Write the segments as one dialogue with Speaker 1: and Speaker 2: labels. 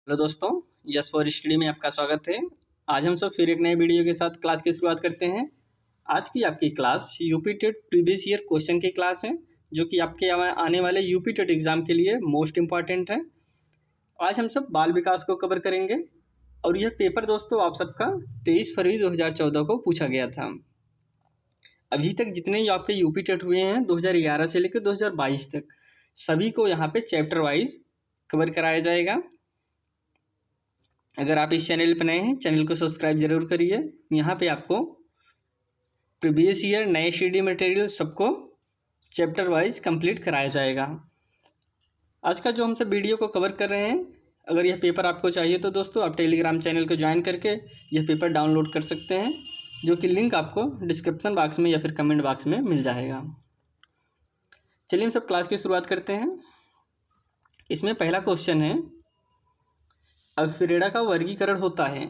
Speaker 1: Hello दोस्तों, yes for study में आपका स्वागत है। आज हम सब फिर एक नए वीडियो के साथ क्लास की शुरुआत करते हैं। आज की आपकी class UP TET previous year question की क्लास है, जो कि आपके आने वाले यूपी टेट एग्जाम के लिए मोस्ट इम्पॉर्टेंट है। आज हम सब बाल विकास को कवर करेंगे और यह पेपर दोस्तों आप सबका 23 फरवरी 2014 को पूछा गया था। अभी तक जितने आपके यूपी टेट हुए हैं 2011 से लेकर 2022 तक, सभी को यहाँ पे चैप्टर वाइज कवर कराया जाएगा। अगर आप इस चैनल पर नए हैं, चैनल को सब्सक्राइब जरूर करिए। यहाँ पे आपको प्रीवियस ईयर नए स्टडी मटेरियल सबको चैप्टर वाइज कंप्लीट कराया जाएगा। आज का जो हम सब वीडियो को कवर कर रहे हैं, अगर यह पेपर आपको चाहिए तो दोस्तों आप टेलीग्राम चैनल को ज्वाइन करके यह पेपर डाउनलोड कर सकते हैं, जो कि लिंक आपको डिस्क्रिप्शन बॉक्स में या फिर कमेंट बॉक्स में मिल जाएगा। चलिए हम सब क्लास की शुरुआत करते हैं। इसमें पहला क्वेश्चन है, अल्फरेडा का वर्गीकरण होता है।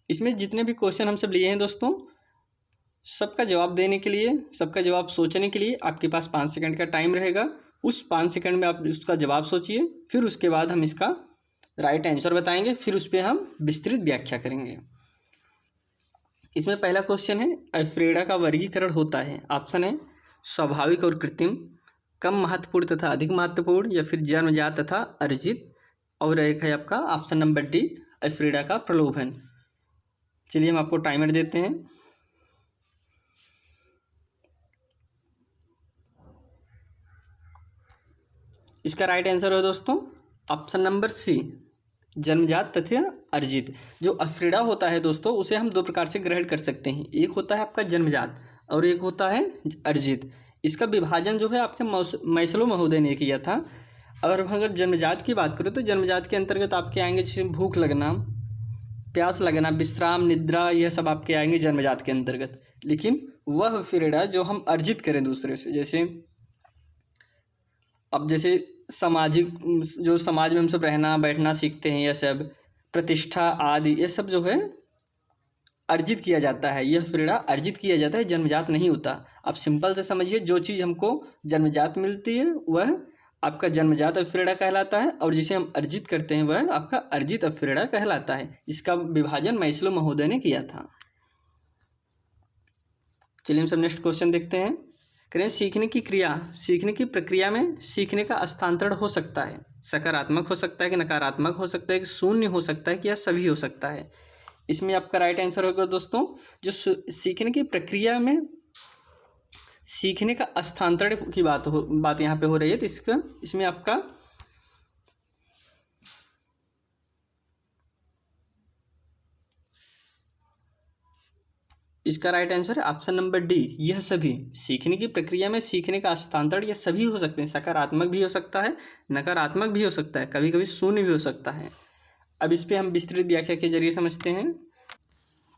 Speaker 1: इसमें जितने भी क्वेश्चन हम सब लिए हैं दोस्तों, सबका जवाब देने के लिए, सबका जवाब सोचने के लिए आपके पास 5 सेकंड का टाइम रहेगा। उस 5 सेकंड में आप उसका जवाब सोचिए, फिर उसके बाद हम इसका राइट आंसर बताएंगे, फिर उस पर हम विस्तृत व्याख्या करेंगे। इसमें पहला क्वेश्चन है, अल्फरेडा का वर्गीकरण होता है। ऑप्शन है स्वाभाविक और कृत्रिम, कम महत्वपूर्ण तथा अधिक महत्वपूर्ण, या फिर जन्मजात तथा अर्जित, और एक है आपका ऑप्शन नंबर डी, अल्फरेडा का प्रलोभन। चलिए हम आपको टाइमर देते हैं। इसका राइट आंसर है दोस्तों ऑप्शन नंबर सी, जन्मजात तथा अर्जित। जो अल्फरेडा होता है दोस्तों, उसे हम दो प्रकार से ग्रहण कर सकते हैं। एक होता है आपका जन्मजात और एक होता है अर्जित। इसका विभाजन जो है आपके मैस्लो महोदय ने किया था। और अगर जन्मजात की बात करें तो जन्मजात के अंतर्गत आपके आएंगे जैसे भूख लगना, प्यास लगना, विश्राम, निद्रा, यह सब आपके आएंगे जन्मजात के अंतर्गत। लेकिन वह अल्फरेडा जो हम अर्जित करें दूसरे से, जैसे अब जैसे सामाजिक, जो समाज में हम सब रहना बैठना सीखते हैं, यह सब प्रतिष्ठा आदि, ये सब जो है अर्जित किया जाता है। यह अल्फरेडा अर्जित किया जाता है, जन्मजात नहीं होता। आप सिंपल से समझिए, जो चीज़ हमको जन्मजात मिलती है वह आपका जन्मजात अल्फरेडा कहलाता है, और जिसे हम अर्जित करते हैं वह आपका अर्जित अल्फरेडा कहलाता है। इसका विभाजन मैस्लो महोदय ने किया था। चलिए हम सब नेक्स्ट क्वेश्चन देखते हैं। करें, सीखने की क्रिया, सीखने की प्रक्रिया में सीखने का हस्तांतरण हो सकता है, सकारात्मक हो सकता है कि नकारात्मक हो सकता है, कि शून्य हो सकता है, कि यह सभी हो सकता है। इसमें आपका राइट आंसर होगा दोस्तों, जो सीखने की प्रक्रिया में सीखने का हस्तांतरण की बात यहाँ पे हो रही है, तो इसमें आपका इसका राइट आंसर है ऑप्शन नंबर डी, यह सभी। सीखने की प्रक्रिया में सीखने का हस्तांतरण यह सभी हो सकते हैं, सकारात्मक भी हो सकता है, नकारात्मक भी हो सकता है, कभी कभी शून्य भी हो सकता है। अब इस पर हम विस्तृत व्याख्या के जरिए समझते हैं।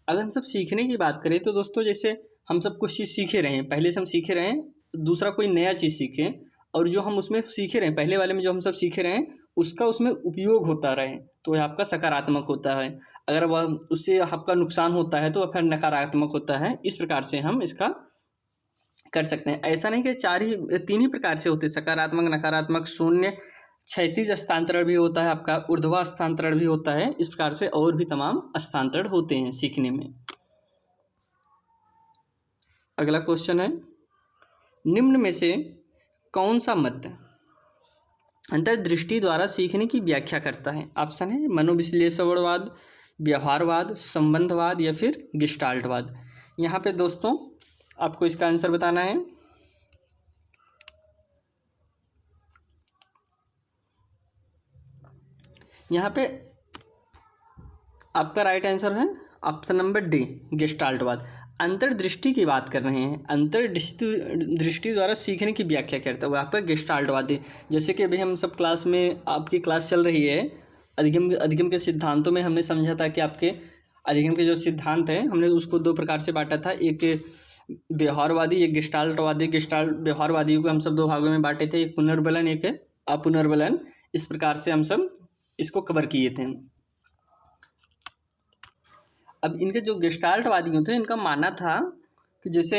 Speaker 1: अगर हम सब सीखने की बात करें तो दोस्तों, जैसे हम सब कुछ चीज़ सीखे रहे हैं, पहले से हम सीखे रहे हैं, दूसरा कोई नया चीज़ सीखें, और जो हम उसमें सीखे रहे हैं, पहले वाले में जो हम सब सीखे रहे हैं उसका उसमें उपयोग होता रहे, तो यह आपका सकारात्मक होता है। अगर वह उससे आपका नुकसान होता है तो वह फिर नकारात्मक होता है। इस प्रकार से हम इसका कर सकते हैं। ऐसा नहीं कि तीन ही प्रकार से होते हैं, सकारात्मक, नकारात्मक, शून्य, क्षैतिज हस्तांतरण भी होता है, आपका ऊर्ध्वा हस्तांतरण भी होता है। इस प्रकार से और भी तमाम हस्तांतरण होते हैं सीखने में। अगला क्वेश्चन है, निम्न में से कौन सा मत अंतर्दृष्टि द्वारा सीखने की व्याख्या करता है? ऑप्शन है मनोविश्लेषणवाद, व्यवहारवाद, संबंधवाद, या फिर गेस्टाल्टवाद। यहाँ पे दोस्तों आपको इसका आंसर बताना है। यहाँ पे आपका राइट आंसर है ऑप्शन नंबर डी, गेस्टाल्टवाद। अंतर्दृष्टि की बात कर रहे हैं, अंतर्दृष्टि द्वारा सीखने की व्याख्या करता है वो आपका गेस्टाल्टवाद है। जैसे कि अभी हम सब क्लास में, आपकी क्लास चल रही है अधिगम के सिद्धांतों में, हमने समझा था कि आपके अधिगम के जो सिद्धांत हैं हमने उसको दो प्रकार से बांटा था, एक व्यवहारवादी, एक गेस्टाल्टवादी। व्यवहारवादी को हम सब दो भागों में बांटे थे, एक पुनर्बलन, एक अपुनर्बलन। इस प्रकार से हम सब इसको कवर किए थे। अब इनके जो गेस्टाल्टवादी होते हैं, इनका मानना था कि जैसे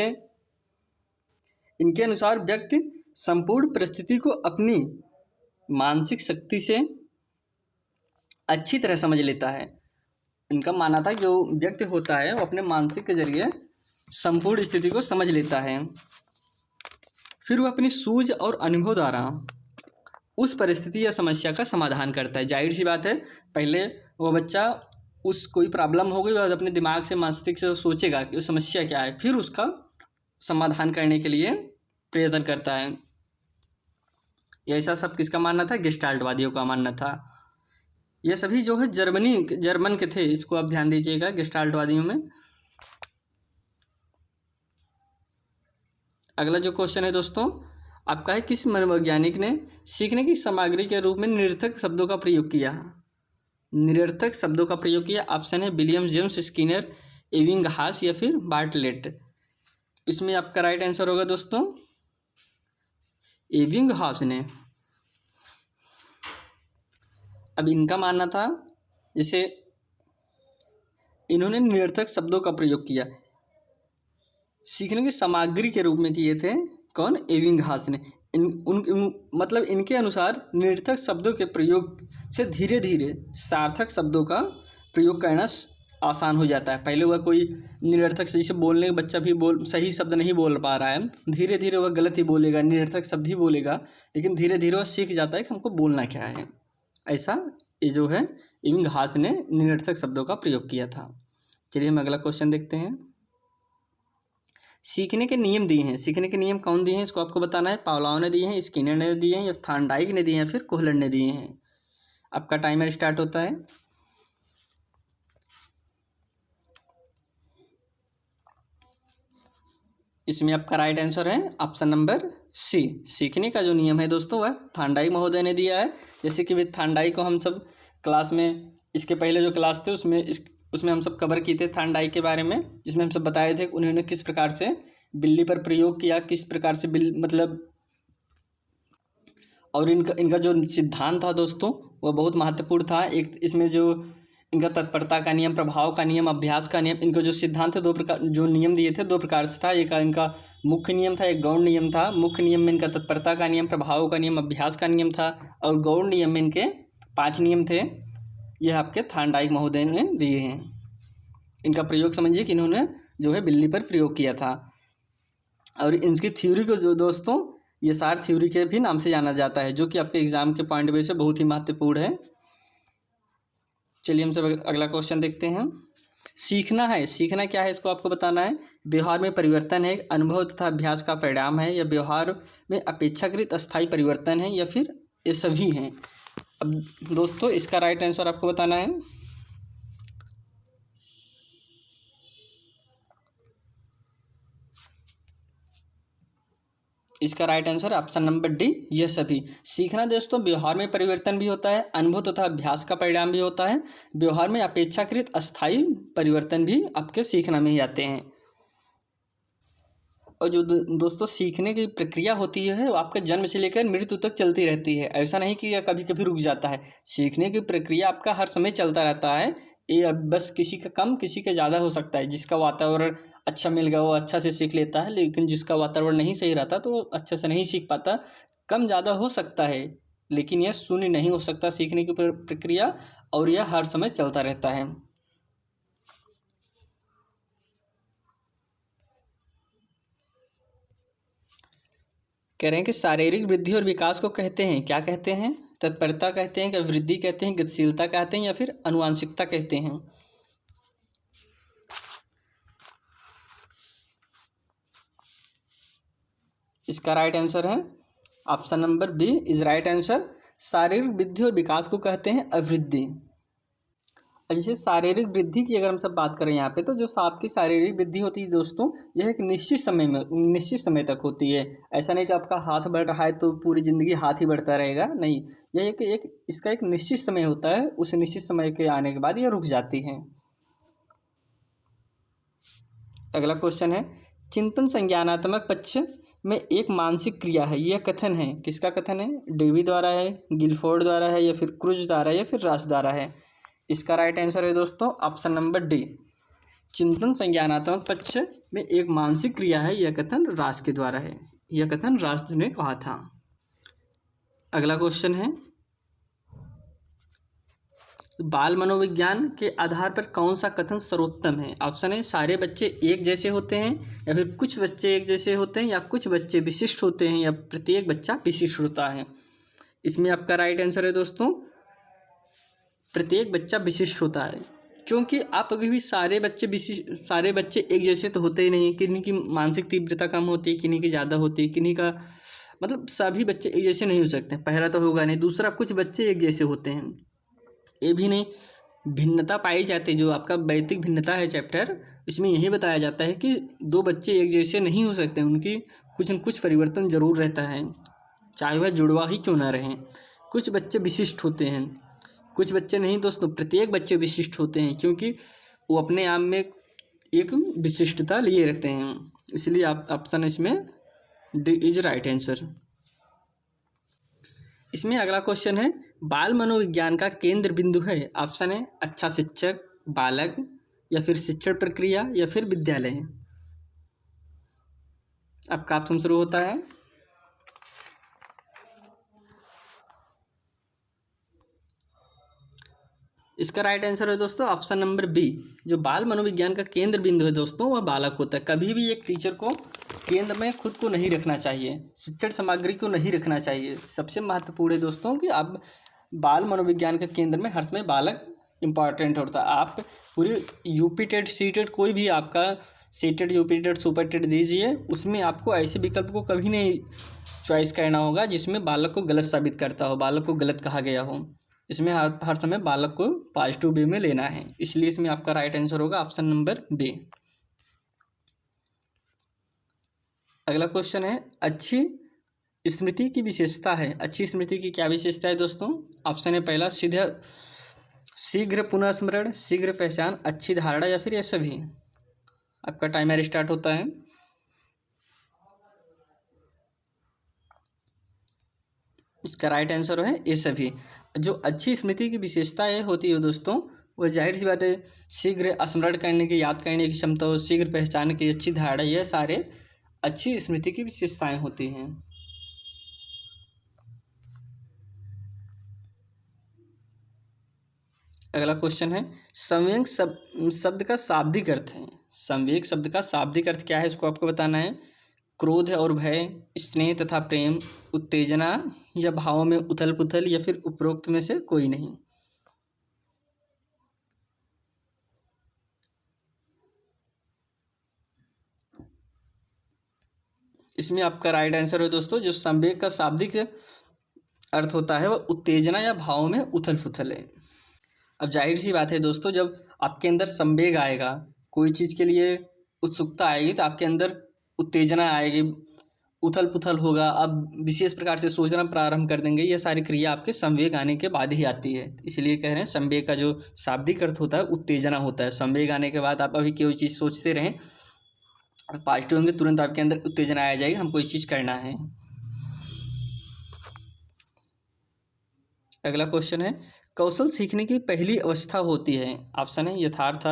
Speaker 1: इनके अनुसार व्यक्ति संपूर्ण परिस्थिति को अपनी मानसिक शक्ति से अच्छी तरह समझ लेता है। इनका मानना था जो व्यक्ति होता है वो अपने मानसिक के जरिए संपूर्ण स्थिति को समझ लेता है, फिर वो अपनी सूझ और अनुभव द्वारा उस परिस्थिति या समस्या का समाधान करता है। जाहिर सी बात है, पहले वो बच्चा उस कोई प्रॉब्लम हो गई और अपने दिमाग से मस्तिष्क से सोचेगा कि उस समस्या क्या है, फिर उसका समाधान करने के लिए प्रयत्न करता है। ऐसा सब किसका मानना था? गेस्टाल्टवादियों का मानना था। ये सभी जो है जर्मन के थे, इसको आप ध्यान दीजिएगा गेस्टाल्टवादियों में। अगला जो क्वेश्चन है दोस्तों आपका है, किस मनोवैज्ञानिक ने सीखने की सामग्री के रूप में निरर्थक शब्दों का प्रयोग किया? निरर्थक शब्दों का प्रयोग किया। ऑप्शन है विलियम जेम्स स्किनर, एबिंगहास या फिर बार्टलेट। इसमें आपका राइट आंसर होगा दोस्तों एबिंगहास ने। अब इनका मानना था जैसे इन्होंने निरर्थक शब्दों का प्रयोग किया, सीखने की सामग्री के रूप में किए थे। कौन? एबिंगहास ने। मतलब इनके अनुसार निरर्थक शब्दों के प्रयोग से धीरे धीरे सार्थक शब्दों का प्रयोग करना आसान हो जाता है। पहले वह कोई निरर्थक से, जैसे बोलने बच्चा भी सही शब्द नहीं बोल पा रहा है, धीरे धीरे वह गलत ही बोलेगा, निरर्थक शब्द ही बोलेगा, लेकिन धीरे धीरे वह सीख जाता है कि हमको बोलना क्या है। ऐसा ये जो है एबिंगहास ने निरर्थक शब्दों का प्रयोग किया था। चलिए हम अगला क्वेश्चन देखते हैं। सीखने के नियम दिए हैं, सीखने के नियम कौन दिए हैं इसको आपको बताना है। पावलोव ने दिए हैं, स्किनर ने दिए हैं, या थॉर्नडाइक ने दिए हैं, फिर कोहलर ने दिए हैं। आपका टाइमर स्टार्ट होता है। इसमें आपका राइट आंसर है ऑप्शन नंबर सी। सीखने का जो नियम है दोस्तों वह थॉर्नडाइक महोदय ने दिया है। जैसे कि थॉर्नडाइक को हम सब क्लास में, इसके पहले जो क्लास थे उसमें हम सब कवर किए थे थॉर्नडाइक के बारे में, जिसमें हम सब बताए थे उन्होंने किस प्रकार से बिल्ली पर प्रयोग किया, किस प्रकार से मतलब, और इनका जो सिद्धांत था दोस्तों वह बहुत महत्वपूर्ण था। एक इसमें जो इनका तत्परता का नियम, प्रभाव का नियम, अभ्यास का नियम, इनका जो सिद्धांत है दो प्रकार, जो नियम दिए थे दो प्रकार से था। एक इनका मुख्य नियम था, एक गौण नियम था। मुख्य नियम में इनका तत्परता का नियम, प्रभाव का नियम, अभ्यास का नियम था, और गौण नियम में इनके 5 नियम थे। यह आपके थॉर्नडाइक महोदय ने दिए हैं। इनका प्रयोग समझिए कि इन्होंने जो है बिल्ली पर प्रयोग किया था। और इनकी थ्योरी को जो दोस्तों ये सार थ्योरी के भी नाम से जाना जाता है, जो कि आपके एग्जाम के पॉइंट बेस से बहुत ही महत्वपूर्ण है। चलिए हम सब अगला क्वेश्चन देखते हैं। सीखना है, सीखना क्या है इसको आपको बताना है। व्यवहार में परिवर्तन है, अनुभव तथा अभ्यास का परिणाम है, या व्यवहार में अपेक्षाकृत अस्थायी परिवर्तन है, या फिर ये सभी हैं। अब दोस्तों इसका राइट आंसर आपको बताना है। इसका right answer option number D, यह सभी। सीखना दोस्तों व्यवहार में परिवर्तन भी होता है, अनुभव तथा अभ्यास का परिणाम भी होता है, व्यवहार में अपेक्षाकृत अस्थायी परिवर्तन भी आपके सीखना में ही आते हैं। और जो दोस्तों सीखने की प्रक्रिया होती है वो आपके जन्म से लेकर मृत्यु तक चलती रहती है। ऐसा नहीं कि यह कभी कभी रुक जाता है। सीखने की प्रक्रिया आपका हर समय चलता रहता है। ये बस किसी का कम किसी का ज़्यादा हो सकता है। जिसका वातावरण अच्छा मिल गया वो अच्छा से सीख लेता है, लेकिन जिसका वातावरण नहीं सही रहता तो वो अच्छे से नहीं सीख पाता। कम ज़्यादा हो सकता है, लेकिन यह शून्य नहीं हो सकता सीखने की प्रक्रिया, और यह हर समय चलता रहता है। कह रहे हैं कि शारीरिक वृद्धि और विकास को कहते हैं, क्या कहते हैं? तत्परता कहते हैं, क्या वृद्धि कहते हैं, गतिशीलता कहते हैं, या फिर आनुवांशिकता कहते हैं? इसका राइट आंसर है option number B is right answer. शारीरिक वृद्धि और विकास को कहते हैं अवृद्धि। जैसे शारीरिक वृद्धि की अगर हम सब बात करें यहाँ पे, तो जो आपकी शारीरिक वृद्धि होती है दोस्तों यह एक निश्चित समय तक होती है। ऐसा नहीं कि आपका हाथ बढ़ रहा है तो पूरी ज़िंदगी हाथ ही बढ़ता रहेगा, नहीं। यह इसका एक निश्चित समय होता है, उस निश्चित समय के आने के बाद यह रुक जाती है। अगला क्वेश्चन है, चिंतन संज्ञानात्मक पक्ष में एक मानसिक क्रिया है, यह कथन है, किसका कथन है? डेवी द्वारा है, गिलफोर्ड द्वारा है, या फिर क्रूज द्वारा है, या फिर रास द्वारा है? इसका राइट आंसर है दोस्तों ऑप्शन नंबर डी। चिंतन संज्ञानात्मक पक्ष में एक मानसिक क्रिया है, यह कथन रास के द्वारा है। यह कथन रास ने कहा था। अगला क्वेश्चन है, तो बाल मनोविज्ञान के आधार पर कौन सा कथन सर्वोत्तम है? ऑप्शन है सारे बच्चे एक जैसे होते हैं, या फिर कुछ बच्चे एक जैसे होते हैं, या कुछ बच्चे विशिष्ट होते हैं, या प्रत्येक बच्चा विशिष्ट होता है। इसमें आपका राइट आंसर है दोस्तों प्रत्येक बच्चा विशिष्ट होता है, क्योंकि आप अभी भी सारे बच्चे एक जैसे तो होते ही नहीं। किन्हीं की मानसिक तीव्रता कम होती है, किन्हीं की ज़्यादा होती है, किन्हीं का मतलब सभी बच्चे एक जैसे नहीं हो सकते। पहला तो होगा नहीं, दूसरा कुछ बच्चे एक जैसे होते हैं। ये भी नहीं, भिन्नता पाई जाती है। जो आपका वैयक्तिक भिन्नता है चैप्टर, इसमें यही बताया जाता है कि दो बच्चे एक जैसे नहीं हो सकते, उनकी कुछ न कुछ परिवर्तन जरूर रहता है, चाहे वह जुड़वा ही क्यों ना रहें। कुछ बच्चे विशिष्ट होते हैं, कुछ बच्चे नहीं दोस्तों, प्रत्येक बच्चे विशिष्ट होते हैं, क्योंकि वो अपने आप में एक विशिष्टता लिए रहते हैं। इसलिए आप ऑप्शन इसमें डी इज राइट आंसर। इसमें अगला क्वेश्चन है बाल मनोविज्ञान का केंद्र बिंदु है। ऑप्शन है अच्छा शिक्षक, बालक, या फिर शिक्षण प्रक्रिया, या फिर विद्यालय। आपका ऑप्शन शुरू होता है। इसका राइट आंसर है दोस्तों ऑप्शन नंबर बी। जो बाल मनोविज्ञान का केंद्र बिंदु है दोस्तों वह बालक होता है। कभी भी एक टीचर को केंद्र में खुद को नहीं रखना चाहिए, शिक्षण सामग्री को नहीं रखना चाहिए। सबसे महत्वपूर्ण है दोस्तों कि आप बाल मनोविज्ञान के केंद्र में हर समय बालक इम्पॉर्टेंट होता है। आप पूरी यूपी टेट, सी टेट, कोई भी आपका C TET, UP TET, super TET दीजिए, उसमें आपको ऐसे विकल्प को कभी नहीं चॉइस करना होगा जिसमें बालक को गलत साबित करता हो, बालक को गलत कहा गया हो। इसमें हर समय बालक को पॉजिटिव वे में लेना है, इसलिए इसमें आपका राइट आंसर होगा ऑप्शन नंबर बी। अगला क्वेश्चन है अच्छी स्मृति की विशेषता है। अच्छी स्मृति की क्या विशेषता है दोस्तों? ऑप्शन है पहला शीघ्र पुनः स्मरण, शीघ्र पहचान, अच्छी धारणा, या फिर ये सभी। आपका टाइमर स्टार्ट होता है। इसका राइट आंसर है ये सभी। जो अच्छी स्मृति की विशेषताएं होती है दोस्तों, वो जाहिर सी बात है शीघ्र स्मरण करने की, याद करने की क्षमता हो, शीघ्र पहचान की, अच्छी धारणा, यह सारे अच्छी स्मृति की विशेषताएं होती हैं। अगला क्वेश्चन है संवेग शब्द का शाब्दिक अर्थ है। संवेग शब्द का शाब्दिक अर्थ क्या है, इसको आपको बताना है। क्रोध और भय, स्नेह तथा प्रेम, उत्तेजना या भावों में उथल पुथल, या फिर उपरोक्त में से कोई नहीं। इसमें आपका राइट आंसर है दोस्तों जो संवेग का शाब्दिक अर्थ होता है वह उत्तेजना या भावों में उथल पुथल है। अब जाहिर सी बात है दोस्तों, जब आपके अंदर संवेग आएगा, कोई चीज़ के लिए उत्सुकता आएगी, तो आपके अंदर उत्तेजना आएगी, उथल पुथल होगा, आप विशेष प्रकार से सोचना प्रारंभ कर देंगे। यह सारी क्रिया आपके संवेग आने के बाद ही आती है। इसलिए कह रहे हैं संवेग का जो शाब्दिक अर्थ होता है उत्तेजना होता है। संवेग आने के बाद आप अभी कोई चीज़ सोचते रहें, पॉजिटिव होंगे, तुरंत आपके अंदर उत्तेजना आ जाएगी, हमको इस चीज़ करना है। अगला क्वेश्चन है कौशल सीखने की पहली अवस्था होती है। ऑप्शन है यथार्थ,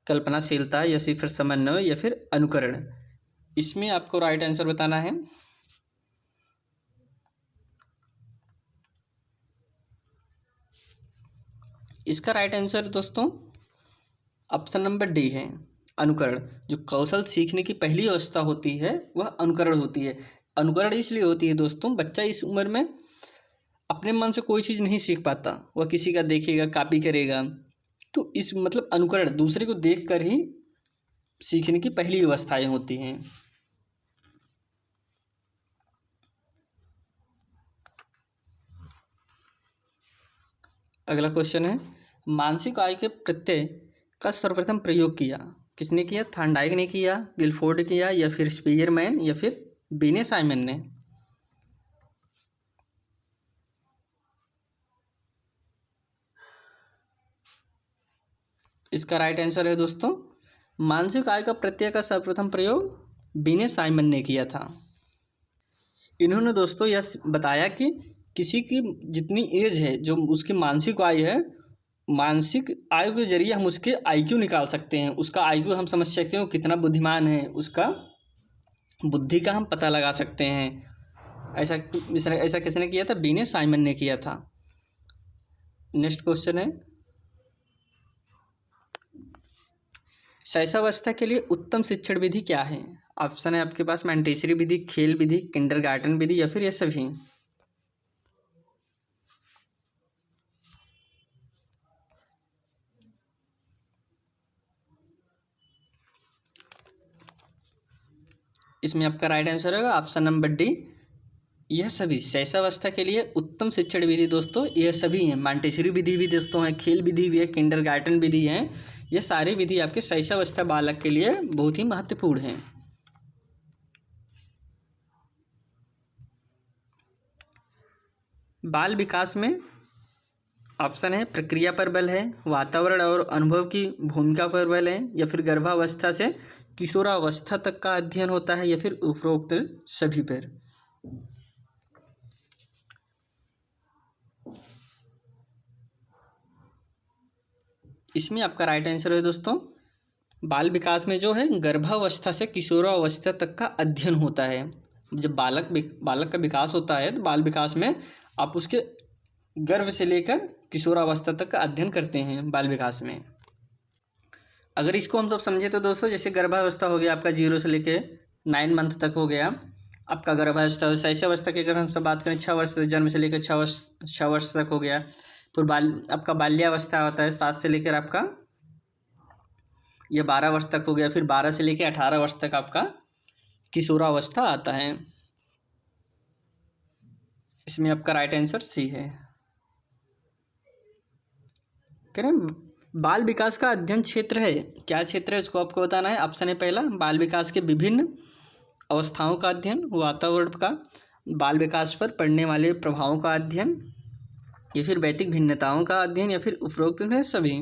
Speaker 1: कल्पनाशीलता, या फिर समन्वय, या फिर अनुकरण। इसमें आपको राइट आंसर बताना है। इसका राइट आंसर दोस्तों ऑप्शन नंबर डी है, अनुकरण। जो कौशल सीखने की पहली अवस्था होती है वह अनुकरण होती है। अनुकरण इसलिए होती है दोस्तों, बच्चा इस उम्र में अपने मन से कोई चीज़ नहीं सीख पाता, वह किसी का देखेगा, कॉपी करेगा। तो इस मतलब अनुकरण दूसरे को देखकर ही सीखने की पहली अवस्थाएं होती हैं। अगला क्वेश्चन है मानसिक आय के प्रत्यय का सर्वप्रथम प्रयोग किया किसने किया? थॉर्नडाइक ने किया, गिलफोर्ड किया, या फिर स्पीयरमैन, या फिर बीने साइमन ने। इसका राइट आंसर है दोस्तों मानसिक आय का प्रत्यय का सर्वप्रथम प्रयोग बीने साइमन ने किया था। इन्होंने दोस्तों यह बताया कि किसी की जितनी एज है, जो उसकी मानसिक आय है, मानसिक आय के जरिए हम उसके आईक्यू निकाल सकते हैं। उसका आईक्यू हम समझ सकते हैं वो कितना बुद्धिमान है, उसका बुद्धि का हम पता लगा सकते हैं। ऐसा किसने किया था? बीने साइमन ने किया था। नेक्स्ट क्वेश्चन है शैशवावस्था के लिए उत्तम शिक्षण विधि क्या है? ऑप्शन है आपके पास मॉन्टेसरी विधि, खेल विधि, किंडरगार्टन विधि या फिर ये सभी। इसमें आपका राइट आंसर होगा ऑप्शन नंबर डी, यह सभी। शैशवावस्था के लिए उत्तम शिक्षण विधि दोस्तों यह सभी हैं। मॉन्टेसरी विधि भी दोस्तों है, खेल विधि भी है, किंडरगार्टन विधि है। ये सारी विधि आपके शैशवावस्था बालक के लिए बहुत ही महत्वपूर्ण हैं। बाल विकास में ऑप्शन है प्रक्रिया पर बल है, वातावरण और अनुभव की भूमिका पर बल है, या फिर गर्भावस्था से किशोरावस्था तक का अध्ययन होता है, या फिर उपरोक्त सभी पर। इसमें आपका राइट आंसर है दोस्तों, बाल विकास में जो है गर्भावस्था से किशोरावस्था तक का अध्ययन होता है। जब बालक का विकास होता है तो बाल विकास में आप उसके गर्भ से लेकर किशोरावस्था तक का अध्ययन करते हैं बाल विकास में। अगर इसको हम सब समझे तो दोस्तों, जैसे गर्भावस्था हो गया आपका 0 से लेके 9 मंथ तक हो गया आपका गर्भावस्था। शैशवावस्था की अगर हम सब बात करें 6 वर्ष जन्म से लेकर 6 वर्ष तक हो गया। फिर आपका बाल्यावस्था होता है 7 से लेकर आपका यह 12 वर्ष तक हो गया। फिर 12 से लेकर 18 वर्ष तक आपका किशोरावस्था आता है। इसमें आपका राइट आंसर सी है। करें बाल विकास का अध्ययन क्षेत्र है, क्या क्षेत्र है उसको आपको बताना है। ऑप्शन है पहला बाल विकास के विभिन्न अवस्थाओं का अध्ययन, वातावरण का, बाल विकास पर पड़ने वाले प्रभावों का अध्ययन, या फिर वैयक्तिक भिन्नताओं का अध्ययन, या फिर उपरोक्त में सभी।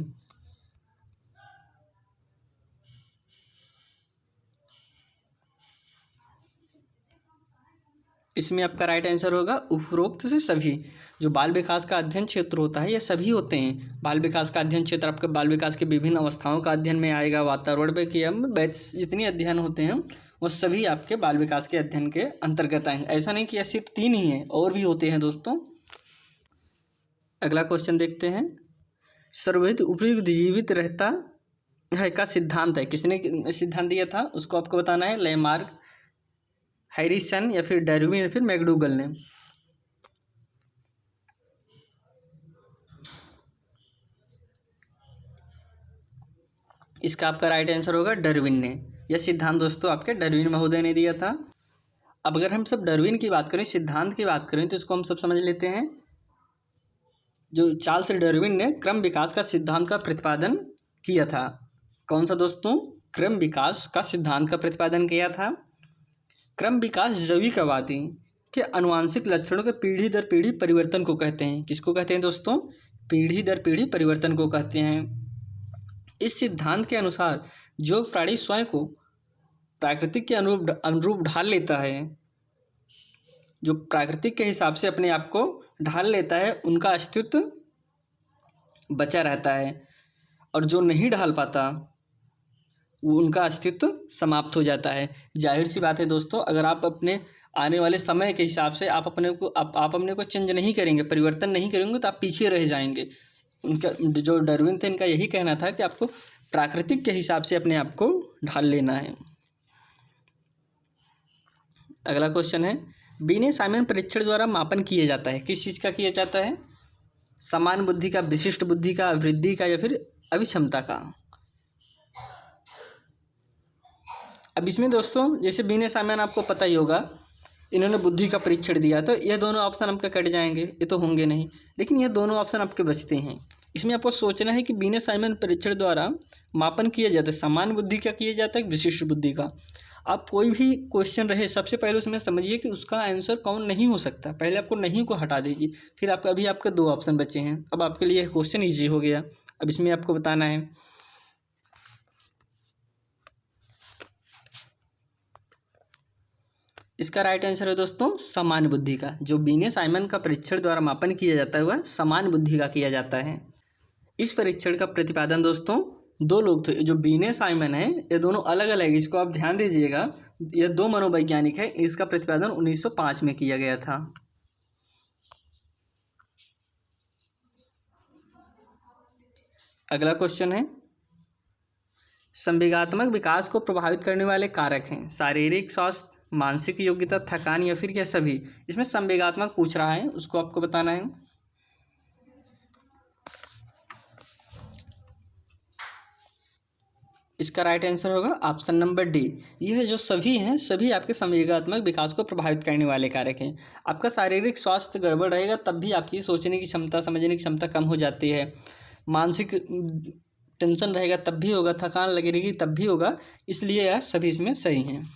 Speaker 1: इसमें आपका राइट आंसर होगा उपरोक्त से सभी। जो बाल विकास का अध्ययन क्षेत्र होता है यह सभी होते हैं। बाल विकास का अध्ययन क्षेत्र आपके बाल विकास के विभिन्न अवस्थाओं का अध्ययन में आएगा, वातावरण पे कि हम जितने अध्ययन होते हैं वो सभी आपके बाल विकास के अध्ययन के अंतर्गत आएंगे। ऐसा नहीं कि यह सिर्फ 3 ही हैं, और भी होते हैं दोस्तों। अगला क्वेश्चन देखते हैं। सर्वविदित उपयुक्त जीवित रहता है का सिद्धांत है, किसने सिद्धांत दिया था उसको आपको बताना है। लेमार्क, हैरिसन, या फिर डार्विन, या फिर मैकडूगल ने। इसका आपका राइट आंसर होगा डार्विन ने। यह सिद्धांत दोस्तों आपके डार्विन महोदय ने दिया था। अब अगर हम सब डार्विन की बात करें, सिद्धांत की बात करें, तो इसको हम सब समझ लेते हैं। जो चार्ल्स डार्विन ने क्रम विकास का सिद्धांत का प्रतिपादन किया था। कौन सा दोस्तों? क्रम विकास का सिद्धांत का प्रतिपादन किया था। क्रम विकास जैविकवादी के अनुवांशिक लक्षणों के पीढ़ी दर पीढ़ी परिवर्तन को कहते हैं। किसको कहते हैं दोस्तों? पीढ़ी दर पीढ़ी परिवर्तन को कहते हैं। इस सिद्धांत के अनुसार जो प्राणी स्वयं को प्राकृतिक के अनुरूप ढाल लेता है, जो प्राकृतिक के हिसाब से अपने आप को ढाल लेता है, उनका अस्तित्व बचा रहता है, और जो नहीं ढाल पाता वो उनका अस्तित्व समाप्त हो जाता है। जाहिर सी बात है दोस्तों, अगर आप अपने आने वाले समय के हिसाब से आप अपने को चेंज नहीं करेंगे, परिवर्तन नहीं करेंगे, तो आप पीछे रह जाएंगे। उनका जो डार्विन थे, इनका यही कहना था कि आपको प्राकृतिक के हिसाब से अपने आप को ढाल लेना है। अगला क्वेश्चन है, बीने साइमन परीक्षण द्वारा मापन किया जाता है, किस चीज़ का किया जाता है? समान बुद्धि का, विशिष्ट बुद्धि का, वृद्धि का, या फिर अभिक्षमता का। अब इसमें दोस्तों जैसे बीने साइमन आपको पता ही होगा, इन्होंने बुद्धि का परीक्षण दिया, तो यह दोनों ऑप्शन आपके कट जाएंगे, ये तो होंगे नहीं, लेकिन यह दोनों ऑप्शन आपके बचते हैं। इसमें आपको सोचना है कि बीने साइमन परीक्षण द्वारा मापन किया जाता है समान बुद्धि का किया जाता है, विशिष्ट बुद्धि का। आप कोई भी क्वेश्चन रहे, सबसे पहले उसमें समझिए कि उसका आंसर कौन नहीं हो सकता। पहले आपको नहीं को हटा दीजिए, फिर आपका अभी आपके 2 ऑप्शन बचे हैं। अब आपके लिए क्वेश्चन ईजी हो गया। अब इसमें आपको बताना है, इसका राइट आंसर है दोस्तों समान बुद्धि का। जो बीने साइमन का परीक्षण द्वारा मापन किया जाता है वह समान बुद्धि का किया जाता है। इस परीक्षण का प्रतिपादन दोस्तों 2 लोग थे। जो बीने साइमन है, ये दोनों अलग अलग, इसको आप ध्यान दीजिएगा, ये 2 मनोवैज्ञानिक है। इसका प्रतिपादन 1905 में किया गया था। अगला क्वेश्चन है, संवेगात्मक विकास को प्रभावित करने वाले कारक हैं शारीरिक स्वास्थ्य, मानसिक योग्यता, थकान या फिर यह सभी। इसमें संवेगात्मक पूछ रहा है, उसको आपको बताना है। इसका राइट आंसर होगा ऑप्शन नंबर डी। यह जो सभी हैं सभी आपके संवेगात्मक विकास को प्रभावित करने वाले कारक हैं। आपका शारीरिक स्वास्थ्य गड़बड़ रहेगा तब भी आपकी सोचने की क्षमता, समझने की क्षमता कम हो जाती है। मानसिक टेंशन रहेगा तब भी होगा, थकान लगी रहेगी तब भी होगा, इसलिए यह सभी इसमें सही हैं।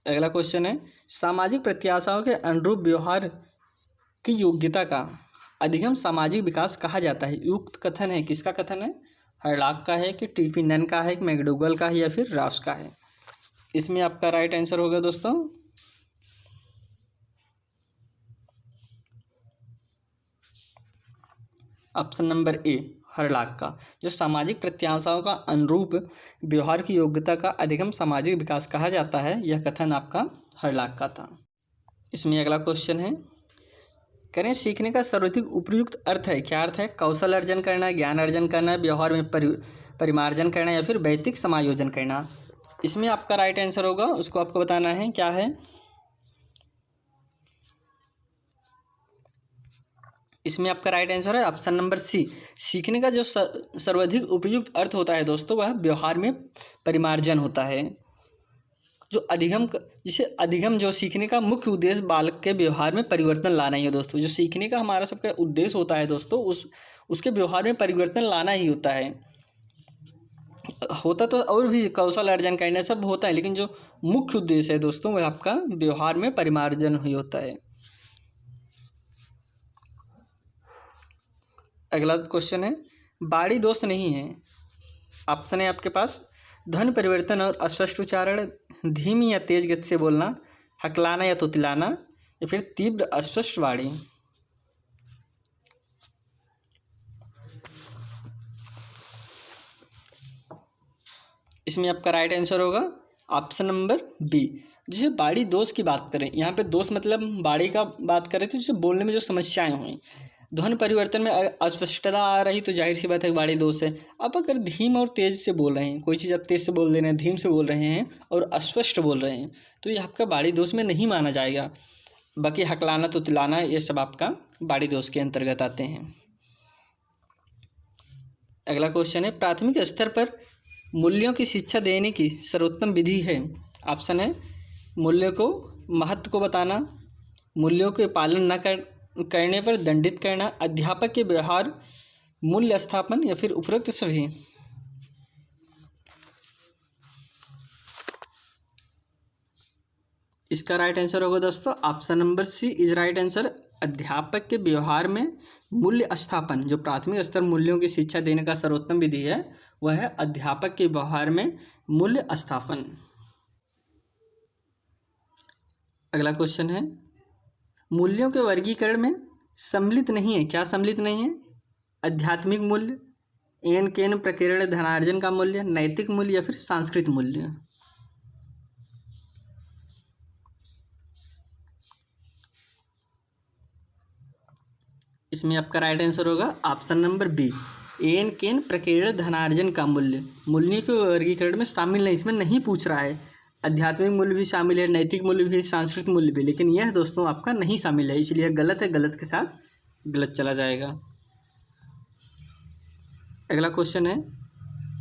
Speaker 1: अगला क्वेश्चन है, सामाजिक प्रत्याशाओं के अनुरूप व्यवहार की योग्यता का अधिगम सामाजिक विकास कहा जाता है। युक्त कथन है, किसका कथन है? हर्लॉक का है कि टिफिनन का है कि मैकडोगल का है या फिर राउस का है। इसमें आपका राइट आंसर होगा दोस्तों ऑप्शन नंबर ए, हर्लॉक का। जो सामाजिक प्रत्याशाओं का अनुरूप व्यवहार की योग्यता का अधिगम सामाजिक विकास कहा जाता है, यह कथन आपका हर्लॉक का था। इसमें अगला क्वेश्चन है, करें सीखने का सर्वाधिक उपयुक्त अर्थ है। क्या अर्थ है? कौशल अर्जन करना, ज्ञान अर्जन करना, व्यवहार में परिमार्जन करना या फिर वैयक्तिक समायोजन करना। इसमें आपका राइट आंसर होगा, उसको आपको बताना है क्या है। इसमें आपका राइट आंसर है ऑप्शन नंबर सी। सीखने का जो सर्वाधिक उपयुक्त अर्थ होता है दोस्तों, वह व्यवहार में परिमार्जन होता है। जो अधिगम, जिसे अधिगम जो सीखने का मुख्य उद्देश्य बालक के व्यवहार में परिवर्तन लाना ही है दोस्तों। जो सीखने का हमारा सबका उद्देश्य होता है दोस्तों, उसके व्यवहार में परिवर्तन लाना ही होता है। होता तो और भी कौशल अर्जन करने सब होता है, लेकिन जो मुख्य उद्देश्य है दोस्तों वह आपका व्यवहार में परिमार्जन ही होता है। अगला क्वेश्चन है, बाड़ी दोष नहीं है। ऑप्शन है आपके पास, ध्वनि परिवर्तन और अस्पष्ट उच्चारण, धीमी या तेज गति से बोलना, हकलाना या तुतलाना या फिर तीव्र अस्पष्ट वाणी। इसमें आपका राइट आंसर होगा ऑप्शन नंबर बी। जैसे बाड़ी दोष की बात करें, यहाँ पे दोष मतलब बाड़ी का बात करें तो जैसे बोलने में जो समस्याएं हुई, ध्वनि परिवर्तन में अस्पष्टता आ रही तो जाहिर सी बात है बाड़ी दोष है। अब अगर धीम और तेज से बोल रहे हैं, कोई चीज़ आप तेज से बोल दे रहे हैं, धीम से बोल रहे हैं और अस्पष्ट बोल रहे हैं, तो ये आपका बाड़ी दोष में नहीं माना जाएगा। बाकी हकलाना तुतलाना ये सब आपका बाड़ी दोष के अंतर्गत आते हैं। अगला क्वेश्चन है, प्राथमिक स्तर पर मूल्यों की शिक्षा देने की सर्वोत्तम विधि है। ऑप्शन है, मूल्यों को महत्व को बताना, मूल्यों के पालन न करने पर दंडित करना, अध्यापक के व्यवहार, मूल्य स्थापन या फिर उपरोक्त सभी। इसका राइट आंसर होगा दोस्तों option number C is right answer. अध्यापक के व्यवहार में मूल्य स्थापन, जो प्राथमिक स्तर मूल्यों की शिक्षा देने का सर्वोत्तम विधि है वह है अध्यापक के व्यवहार में मूल्य स्थापन। अगला क्वेश्चन है, मूल्यों के वर्गीकरण में सम्मिलित नहीं है। क्या सम्मिलित नहीं है? आध्यात्मिक मूल्य, एन केन प्रकीर्ण धनार्जन का मूल्य, नैतिक मूल्य या फिर सांस्कृतिक मूल्य। इसमें आपका राइट आंसर होगा ऑप्शन नंबर बी, एन केन प्रकीर्ण धनार्जन का मूल्य। मूल्य के वर्गीकरण में शामिल नहीं, इसमें नहीं पूछ रहा है। आध्यात्मिक मूल्य भी शामिल है, नैतिक मूल्य भी, सांस्कृतिक मूल्य भी, लेकिन यह दोस्तों आपका नहीं शामिल है, इसलिए गलत है, गलत के साथ गलत चला जाएगा। अगला क्वेश्चन है,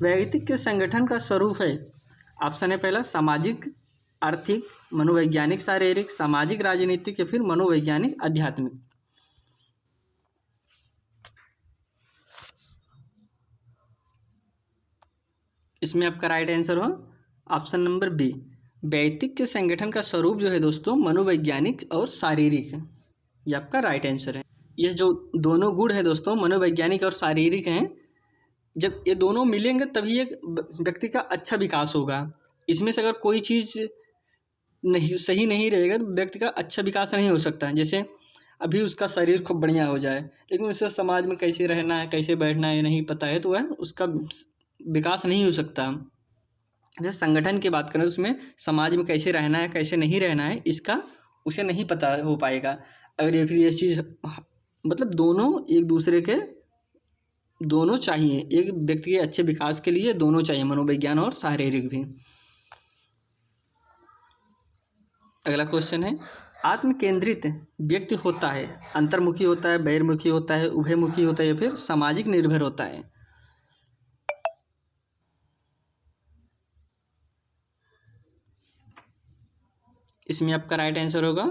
Speaker 1: व्यक्ति के संगठन का स्वरूप है। ऑप्शन है पहला सामाजिक, आर्थिक, मनोवैज्ञानिक शारीरिक, सामाजिक राजनीतिक या फिर मनोवैज्ञानिक आध्यात्मिक। इसमें आपका राइट आंसर हो ऑप्शन नंबर बी, व्यक्ति के संगठन का स्वरूप जो है दोस्तों मनोवैज्ञानिक और शारीरिक, ये आपका राइट आंसर है। ये जो दोनों गुण है दोस्तों मनोवैज्ञानिक और शारीरिक हैं, जब ये दोनों मिलेंगे तभी एक व्यक्ति का अच्छा विकास होगा। इसमें से अगर कोई चीज़ नहीं सही नहीं रहेगा तो व्यक्ति का अच्छा विकास नहीं हो सकता। जैसे अभी उसका शरीर खूब बढ़िया हो जाए लेकिन उसे समाज में कैसे रहना है, कैसे बैठना है नहीं पता है, तो वह उसका विकास नहीं हो सकता। जैसे संगठन की बात करें तो उसमें समाज में कैसे रहना है कैसे नहीं रहना है इसका उसे नहीं पता हो पाएगा। अगर ये फिर ये चीज़ मतलब दोनों एक दूसरे के दोनों चाहिए, एक व्यक्ति के अच्छे विकास के लिए दोनों चाहिए, मनोविज्ञान और शारीरिक भी। अगला क्वेश्चन है, आत्म केंद्रित व्यक्ति होता है, अंतर्मुखी होता है, बहिर्मुखी होता है, उभयमुखी होता है या फिर सामाजिक निर्भर होता है? इसमें आपका राइट आंसर होगा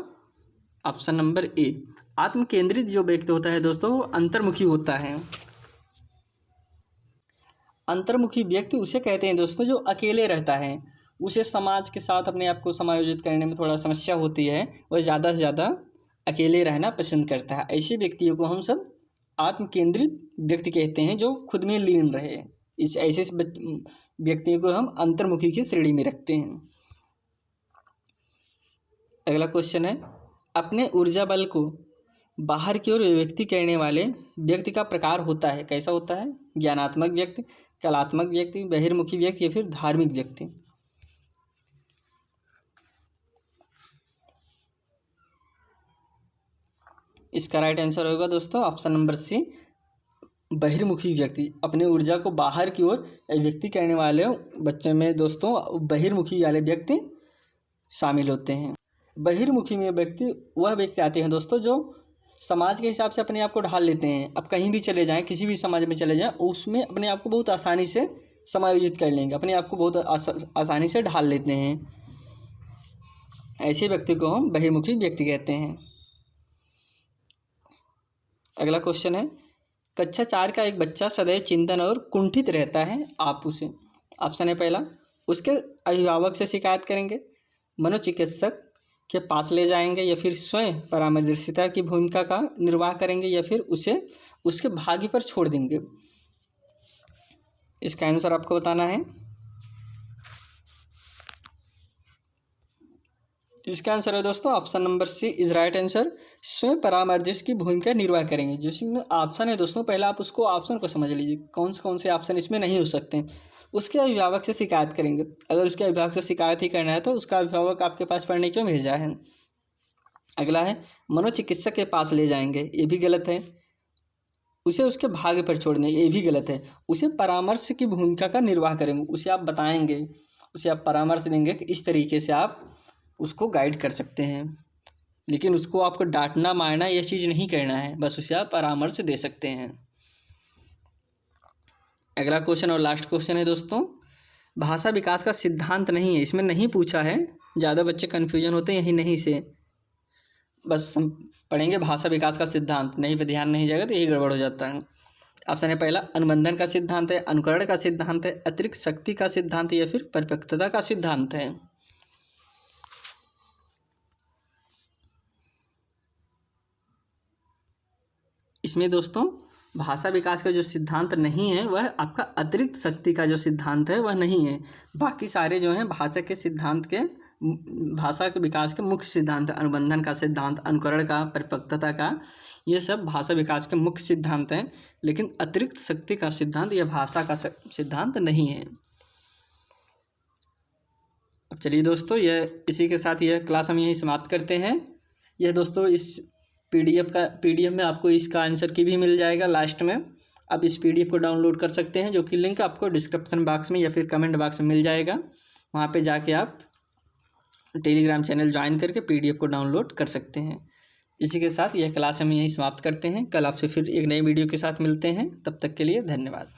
Speaker 1: ऑप्शन नंबर ए। आत्म केंद्रित जो व्यक्ति होता है दोस्तों वो अंतर्मुखी होता है। अंतर्मुखी व्यक्ति उसे कहते हैं दोस्तों जो अकेले रहता है, उसे समाज के साथ अपने आप को समायोजित करने में थोड़ा समस्या होती है, वह ज़्यादा से ज़्यादा अकेले रहना पसंद करता है। ऐसे व्यक्तियों को हम सब आत्म केंद्रित व्यक्ति कहते हैं जो खुद में लीन रहे। इस ऐसे व्यक्तियों को हम अंतर्मुखी की श्रेणी में रखते हैं। अगला क्वेश्चन है, अपने ऊर्जा बल को बाहर की ओर व्यक्त करने वाले व्यक्ति का प्रकार होता है, कैसा होता है? ज्ञानात्मक व्यक्ति, कलात्मक व्यक्ति, बहिर्मुखी व्यक्ति या फिर धार्मिक व्यक्ति? इसका राइट आंसर होगा दोस्तों ऑप्शन नंबर सी, बहिर्मुखी व्यक्ति। अपने ऊर्जा को बाहर की ओर व्यक्त करने वाले बच्चे में दोस्तों बहिर्मुखी वाले व्यक्ति शामिल होते हैं। बहिर्मुखी में व्यक्ति वह व्यक्ति आते हैं दोस्तों जो समाज के हिसाब से अपने आप को ढाल लेते हैं। अब कहीं भी चले जाएं, किसी भी समाज में चले जाएं, उसमें अपने आप को बहुत आसानी से समायोजित कर लेंगे, अपने आप को बहुत आसानी से ढाल लेते हैं। ऐसे व्यक्ति को हम बहिर्मुखी व्यक्ति कहते हैं। अगला क्वेश्चन है, कक्षा 4 का एक बच्चा सदैव चिंतन और कुंठित रहता है, आप उसे, ऑप्शन है पहला, उसके अभिभावक से शिकायत करेंगे, मनोचिकित्सक के पास ले जाएंगे या फिर स्वयं परामर्शदाता की भूमिका का निर्वाह करेंगे या फिर उसे उसके भाग्य पर छोड़ देंगे? इसका आंसर आपको बताना है। इसका आंसर है दोस्तों option number C is right answer, स्वयं परामर्श की भूमिका निर्वाह करेंगे। जिसमें ऑप्शन है दोस्तों, पहला आप उसको ऑप्शन को समझ लीजिए, कौन से ऑप्शन इसमें नहीं हो सकते हैं। उसके अभिभावक से शिकायत करेंगे, अगर उसके अभिभावक से शिकायत ही करना है तो उसका अभिभावक आपके पास पढ़ने क्यों भेजा है? अगला है, मनोचिकित्सक के पास ले जाएंगे, ये भी गलत है। उसे उसके भाग्य पर छोड़ देंगे, ये भी गलत है। उसे परामर्श की भूमिका का निर्वाह करेंगे, उसे आप बताएंगे, उसे आप परामर्श देंगे कि इस तरीके से आप उसको गाइड कर सकते हैं, लेकिन उसको आपको डांटना मारना यह चीज़ नहीं करना है, बस उसे आप परामर्श दे सकते हैं। अगला क्वेश्चन और लास्ट क्वेश्चन है दोस्तों, भाषा विकास का सिद्धांत नहीं है, इसमें नहीं पूछा है, ज़्यादा बच्चे कन्फ्यूजन होते हैं यही नहीं से, बस हम पढ़ेंगे भाषा विकास का सिद्धांत, नहीं पे ध्यान नहीं जाएगा तो यही गड़बड़ हो जाता है। ऑप्शन है पहला, अनुबंधन का सिद्धांत है, अनुकरण का सिद्धांत है, अतिरिक्त शक्ति का सिद्धांत है या फिर परिपक्वता का सिद्धांत है? इसमें दोस्तों भाषा विकास का जो सिद्धांत नहीं है वह आपका अतिरिक्त शक्ति का जो सिद्धांत है वह नहीं है। बाकी सारे जो हैं भाषा के सिद्धांत के, भाषा के विकास के मुख्य सिद्धांत, अनुबंधन का सिद्धांत, अनुकरण का, परिपक्वता का, ये सब भाषा विकास के मुख्य सिद्धांत हैं, लेकिन अतिरिक्त शक्ति का सिद्धांत यह भाषा का सिद्धांत नहीं है। अब चलिए दोस्तों, यह इसी के साथ यह क्लास हम यहीं समाप्त करते हैं। यह दोस्तों इस पीडीएफ में आपको इसका आंसर की भी मिल जाएगा लास्ट में। आप इस पीडीएफ को डाउनलोड कर सकते हैं, जो कि लिंक आपको डिस्क्रिप्शन बॉक्स में या फिर कमेंट बॉक्स में मिल जाएगा। वहाँ पे जाके आप टेलीग्राम चैनल ज्वाइन करके पीडीएफ को डाउनलोड कर सकते हैं। इसी के साथ यह क्लास हम यहीं समाप्त करते हैं। कल आपसे फिर एक नई वीडियो के साथ मिलते हैं, तब तक के लिए धन्यवाद।